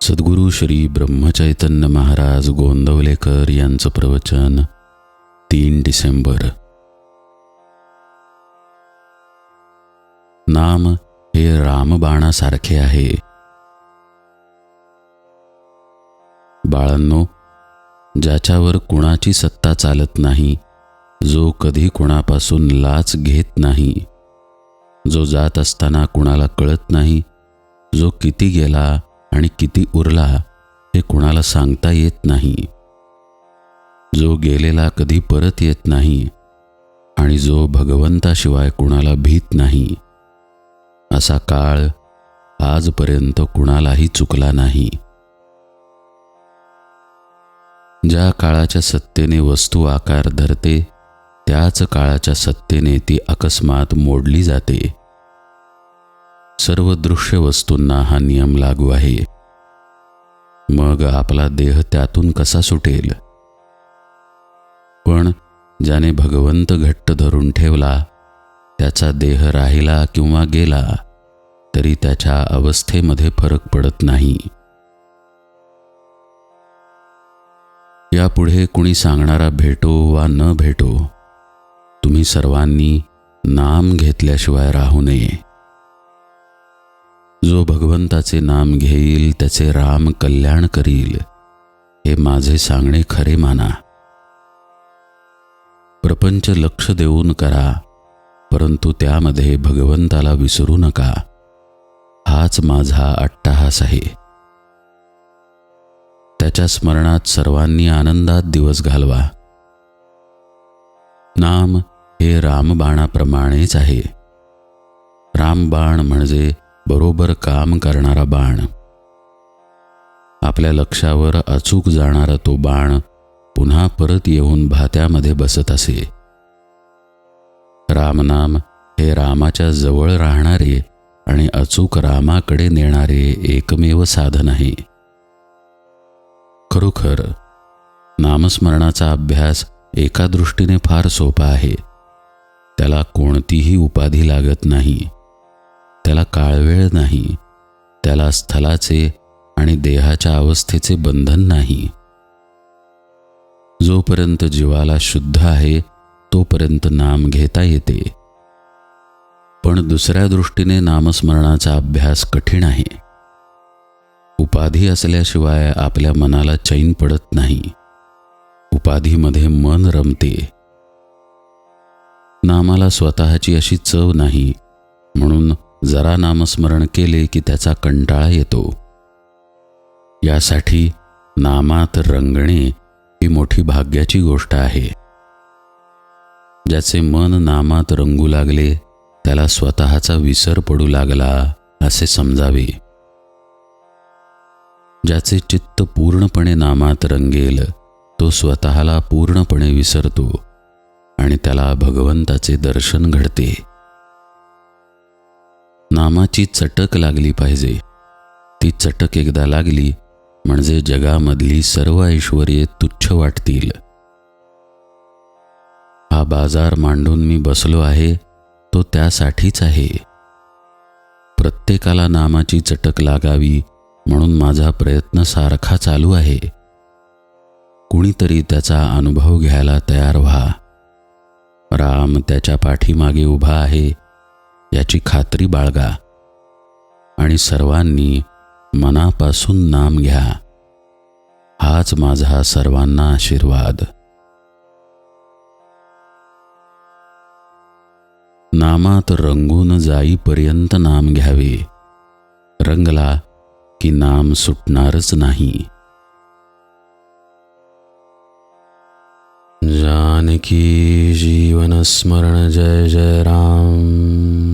सद्गुरू श्री ब्रह्मचैतन्य महाराज गोंदवलेकर यांचं प्रवचन 3 डिसेंबर. नाम हे रामबाणासारखे आहे. बाळांनो, ज्याच्यावर कुणाची सत्ता चालत नाही, जो कधी कुणापासून लाच घेत नाही, जो जात असताना कुणाला कळत नाही, जो किती गेला आणि किती उरला हे कुणाला सांगता येत नाही, जो गेलेला कधी परत येत नाही आणि जो भगवंताशिवाय कुणाला भीत नाही, असा काळ आजपर्यंत कुणालाही चुकला नाही. ज्या काळाच्या सत्तेने वस्तू आकार धरते, त्याच काळाच्या सत्तेने ती अकस्मात मोडली जाते. सर्व दृश्य वस्तूंना हा नियम लागू आहे. मग आपला देह त्यातून कसा सुटेल? पण ज्याने भगवंत घट्ट धरून ठेवला, त्याचा देह राहिला किंवा गेला तरी त्याच्या अवस्थेमध्ये फरक पडत नाही. यापुढे कुणी सांगणारा भेटो वा न भेटो, तुम्ही सर्वांनी नाम घेतल्याशिवाय राहू नये. जो भगवंताचे नाम घेईल त्याचे राम कल्याण करील, हे माझे सांगणे खरे माना. प्रपंच लक्ष देऊन करा, परंतु त्यामध्ये भगवंताला विसरू नका. हाच माझा अट्टहास आहे. त्याच्या स्मरणात सर्वांनी आनंदात दिवस घालवा. नाम हे रामबाणाप्रमाणेच आहे. रामबाण म्हणजे बरोबर काम करणारा बाण. आपल्या लक्षावर अचूक जाणारा तो बाण पुन्हा परत येऊन भात्यामध्ये बसत असे. रामनाम हे रामाच्या जवळ राहणारे आणि अचूक रामाकडे नेणारे एकमेव साधन आहे. खरोखर नामस्मरणाचा अभ्यास एका दृष्टीने फार सोपा आहे. त्याला कोणतीही उपाधी लागत नाही, त्याला काळवेळ नाही, त्याला स्थलाचे आणि देहाच्या अवस्थेचे बंधन नाही. जोपर्यंत जीवाला शुद्ध आहे तोपर्यंत नाम घेता येते. पण दुसऱ्या दृष्टीने नामस्मरणाचा अभ्यास कठीण आहे. उपाधी असल्याशिवाय आपल्या मनाला चैन पडत नाही. उपाधीमध्ये मन रमते. नामाला स्वतःची अशी चव नाही, म्हणून जरा नामस्मरण केले की त्याचा कंटाळा येतो. यासाठी नामात रंगणे ही मोठी भाग्याची गोष्ट आहे. ज्याचे मन नामात रंगू लागले, त्याला स्वतःचा विसर पडू लागला असे समजावे. ज्याचे चित्त पूर्णपणे नामात रंगेल, तो स्वतःला पूर्णपणे विसरतो आणि त्याला भगवंताचे दर्शन घडते. नामाची चटक लागली पाहिजे. ती चटक एकदा लागली म्हणजे जगामधली सर्व ऐश्वर्ये तुच्छ वाटतील. हा बाजार मांडून मी बसलो आहे, तो त्यासाठीच आहे. प्रत्येकाला नामाची चटक लागावी म्हणून माझा प्रयत्न सारखा चालू आहे. कुणीतरी त्याचा अनुभव घ्यायला तयार व्हा. राम त्याच्या पाठीमागे उभा आहे याची खात्री बाळगा आणि सर्वांनी मनापासून नाम घ्या. हाच माझा सर्वांना आशीर्वाद. नामात रंगून जाईपर्यंत नाम घ्यावे. रंगला की नाम सुटणारच नाही. जानकी जीवन स्मरण जय जय राम.